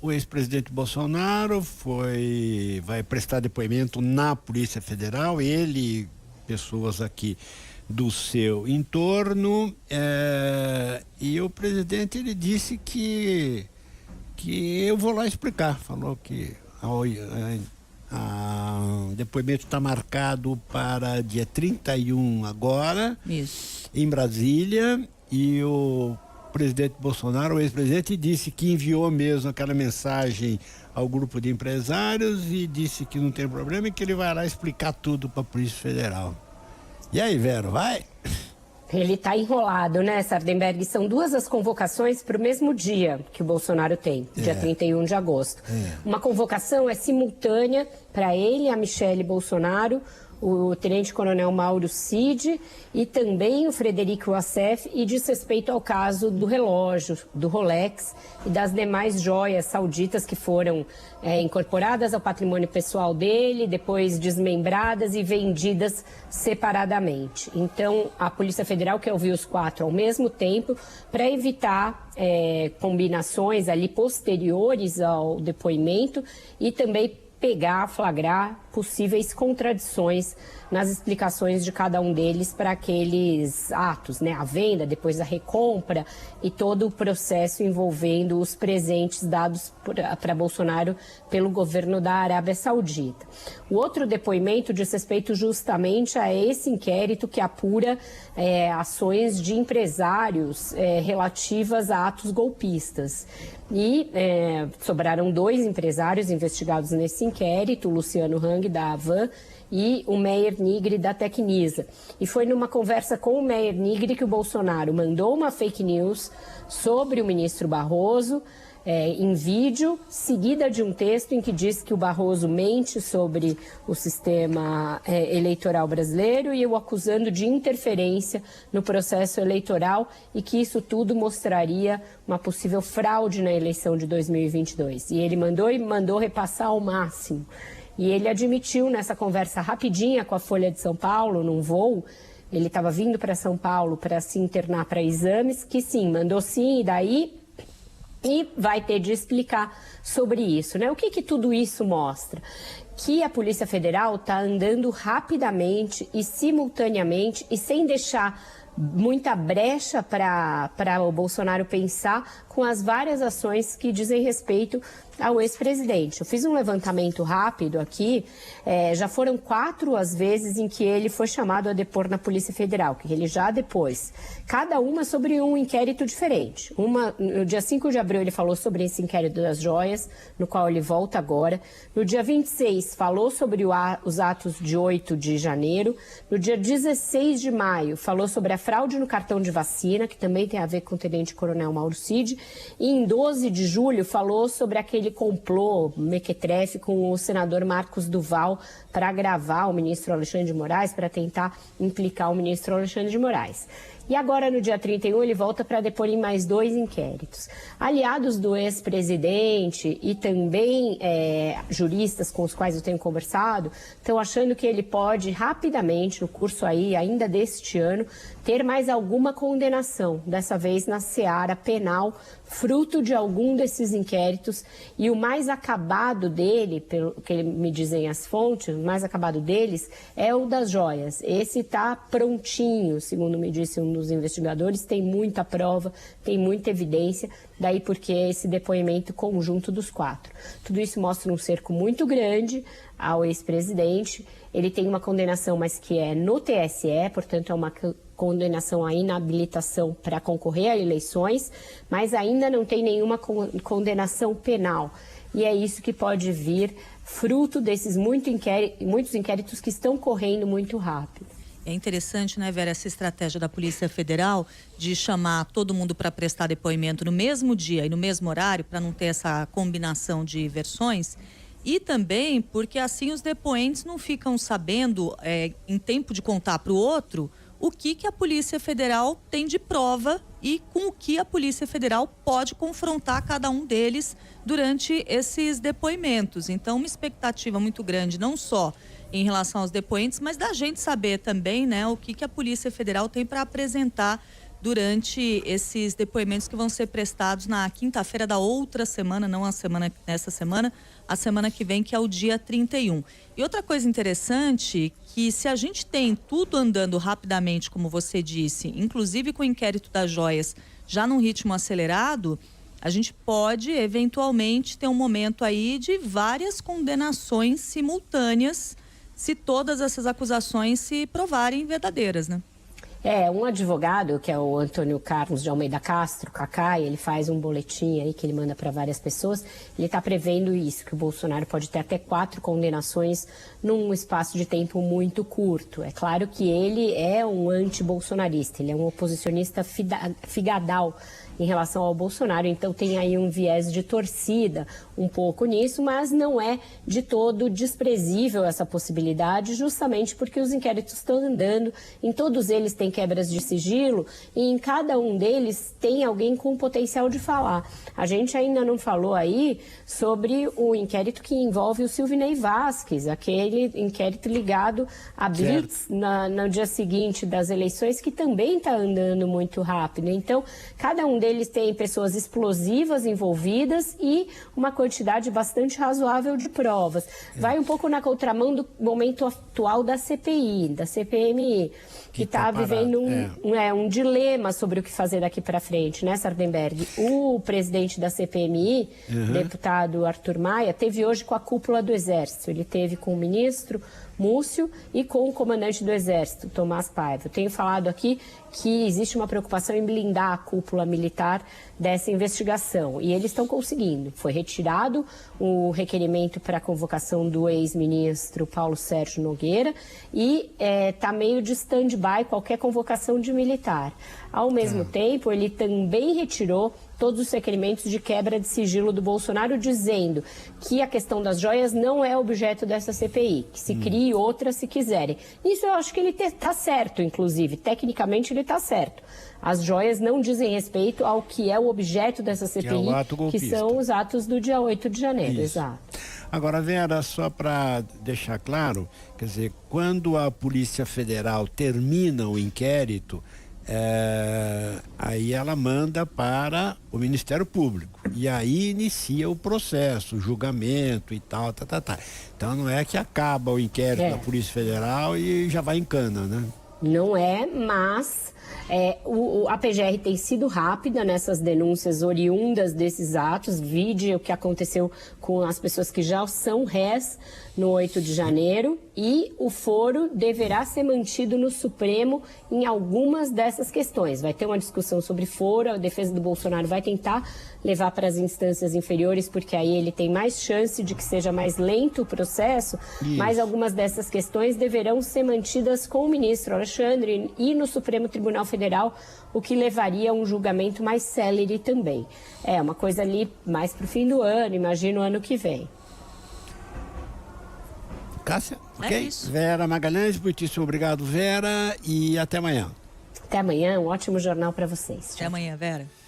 o ex-presidente Bolsonaro vai prestar depoimento na Polícia Federal, ele, pessoas aqui do seu entorno, e o presidente ele disse que eu vou lá explicar, falou que o depoimento está marcado para dia 31 agora. Isso. Em Brasília, e o presidente Bolsonaro, o ex-presidente, disse que enviou mesmo aquela mensagem ao grupo de empresários e disse que não tem problema e que ele vai lá explicar tudo para a Polícia Federal. E aí, Vero, vai? Ele está enrolado, né, Sardenberg? São duas as convocações para o mesmo dia que o Bolsonaro tem, dia 31 de agosto. Uma convocação é simultânea para ele, a Michelle Bolsonaro, o tenente-coronel Mauro Cid e também o Frederico Wassef, e diz respeito ao caso do relógio, do Rolex e das demais joias sauditas que foram incorporadas ao patrimônio pessoal dele, depois desmembradas e vendidas separadamente. Então, a Polícia Federal quer ouvir os quatro ao mesmo tempo para evitar combinações ali posteriores ao depoimento e também flagrar possíveis contradições nas explicações de cada um deles para aqueles atos, né? A venda, depois a recompra e todo o processo envolvendo os presentes dados para Bolsonaro pelo governo da Arábia Saudita. O outro depoimento diz respeito justamente a esse inquérito que apura ações de empresários relativas a atos golpistas. E sobraram dois empresários investigados nesse inquérito, o Luciano Hang, da Avan, e o Meyer Nigri, da Tecnisa. E foi numa conversa com o Meyer Nigri que o Bolsonaro mandou uma fake news sobre o ministro Barroso, em vídeo, seguida de um texto em que diz que o Barroso mente sobre o sistema eleitoral brasileiro e o acusando de interferência no processo eleitoral e que isso tudo mostraria uma possível fraude na eleição de 2022. E ele mandou repassar ao máximo. E ele admitiu nessa conversa rapidinha com a Folha de São Paulo, num voo, ele estava vindo para São Paulo para se internar para exames, que sim, mandou sim, e daí... E vai ter de explicar sobre isso, né? O que tudo isso mostra? Que a Polícia Federal está andando rapidamente e simultaneamente e sem deixar muita brecha para o Bolsonaro pensar com as várias ações que dizem respeito ao ex-presidente. Eu fiz um levantamento rápido aqui, já foram 4 as vezes em que ele foi chamado a depor na Polícia Federal, que ele já depôs, cada uma sobre um inquérito diferente. Uma, no dia 5 de abril ele falou sobre esse inquérito das joias, no qual ele volta agora. No dia 26 falou sobre os atos de 8 de janeiro. No dia 16 de maio falou sobre a fraude no cartão de vacina, que também tem a ver com o tenente-coronel Mauro Cid. E em 12 de julho falou sobre aquele complô mequetrefe com o senador Marcos Duval para agravar o ministro Alexandre de Moraes, para tentar implicar o ministro Alexandre de Moraes. E agora, no dia 31, ele volta para depor em mais 2 inquéritos. Aliados do ex-presidente e também juristas com os quais eu tenho conversado, estão achando que ele pode rapidamente, no curso aí, ainda deste ano, ter mais alguma condenação, dessa vez na seara penal, fruto de algum desses inquéritos. E o mais acabado dele, pelo que me dizem as fontes, o mais acabado deles é o das joias. Esse está prontinho, segundo me disse um dos investigadores, tem muita prova, tem muita evidência, daí porque esse depoimento conjunto dos 4. Tudo isso mostra um cerco muito grande ao ex-presidente. Ele tem uma condenação, mas que é no TSE, portanto é uma condenação à inabilitação para concorrer a eleições, mas ainda não tem nenhuma condenação penal. E é isso que pode vir fruto desses muitos inquéritos que estão correndo muito rápido. É interessante, né, Vera, essa estratégia da Polícia Federal de chamar todo mundo para prestar depoimento no mesmo dia e no mesmo horário, para não ter essa combinação de versões. E também porque assim os depoentes não ficam sabendo, em tempo de contar para o outro, o que a Polícia Federal tem de prova e com o que a Polícia Federal pode confrontar cada um deles durante esses depoimentos. Então, uma expectativa muito grande, não só em relação aos depoentes, mas da gente saber também, né, o que a Polícia Federal tem para apresentar durante esses depoimentos que vão ser prestados na quinta-feira da outra semana, não nessa semana, a semana que vem, que é o dia 31. E outra coisa interessante, que se a gente tem tudo andando rapidamente, como você disse, inclusive com o inquérito das joias já num ritmo acelerado, a gente pode eventualmente ter um momento aí de várias condenações simultâneas, se todas essas acusações se provarem verdadeiras, né? Um advogado, que é o Antônio Carlos de Almeida Castro, Cacá, ele faz um boletim aí que ele manda para várias pessoas, ele está prevendo isso, que o Bolsonaro pode ter até 4 condenações num espaço de tempo muito curto. É claro que ele é um anti-bolsonarista, ele é um oposicionista figadal em relação ao Bolsonaro, então tem aí um viés de torcida um pouco nisso, mas não é de todo desprezível essa possibilidade, justamente porque os inquéritos estão andando, em todos eles tem quebras de sigilo e em cada um deles tem alguém com potencial de falar. A gente ainda não falou aí sobre o inquérito que envolve o Silvinei Vasquez, aquele inquérito ligado a Blitz no dia seguinte das eleições, que também está andando muito rápido. Então, cada um deles tem pessoas explosivas envolvidas e uma quantidade bastante razoável de provas. Vai um pouco na contramão do momento atual da CPI, da CPMI, que está vivendo um dilema sobre o que fazer daqui para frente, né, Sardenberg? O presidente da CPMI, deputado Arthur Maia, teve hoje com a cúpula do Exército. Ele teve com o ministro Múcio e com o comandante do Exército, Tomás Paiva. Eu tenho falado aqui que existe uma preocupação em blindar a cúpula militar dessa investigação. E eles estão conseguindo. Foi retirado o requerimento para a convocação do ex-ministro Paulo Sérgio Nogueira e está meio de stand-by qualquer convocação de militar. Ao mesmo tempo, ele também retirou todos os requerimentos de quebra de sigilo do Bolsonaro, dizendo que a questão das joias não é objeto dessa CPI, que se crie outra se quiserem. Isso eu acho que ele está certo, inclusive. Tecnicamente, ele está certo. As joias não dizem respeito ao que é o objeto dessa CPI, que são os atos do dia 8 de janeiro. Exato. Agora, Vera, só para deixar claro, quer dizer, quando a Polícia Federal termina o inquérito, aí ela manda para o Ministério Público e aí inicia o processo, o julgamento e tal, Então não é que acaba o inquérito da Polícia Federal e já vai em cana, né? Não é, mas a PGR tem sido rápida nessas denúncias oriundas desses atos. Vide o que aconteceu com as pessoas que já são réis no 8 de janeiro, e o foro deverá ser mantido no Supremo em algumas dessas questões. Vai ter uma discussão sobre foro, a defesa do Bolsonaro vai tentar levar para as instâncias inferiores, porque aí ele tem mais chance de que seja mais lento o processo, mas algumas dessas questões deverão ser mantidas com o ministro Alexandre e no Supremo Tribunal Federal, o que levaria a um julgamento mais célere também. É uma coisa ali mais para o fim do ano, imagino o ano que vem. Cássia, ok? Vera Magalhães, muitíssimo obrigado, Vera, e até amanhã. Até amanhã, um ótimo jornal para vocês. Até amanhã, Vera.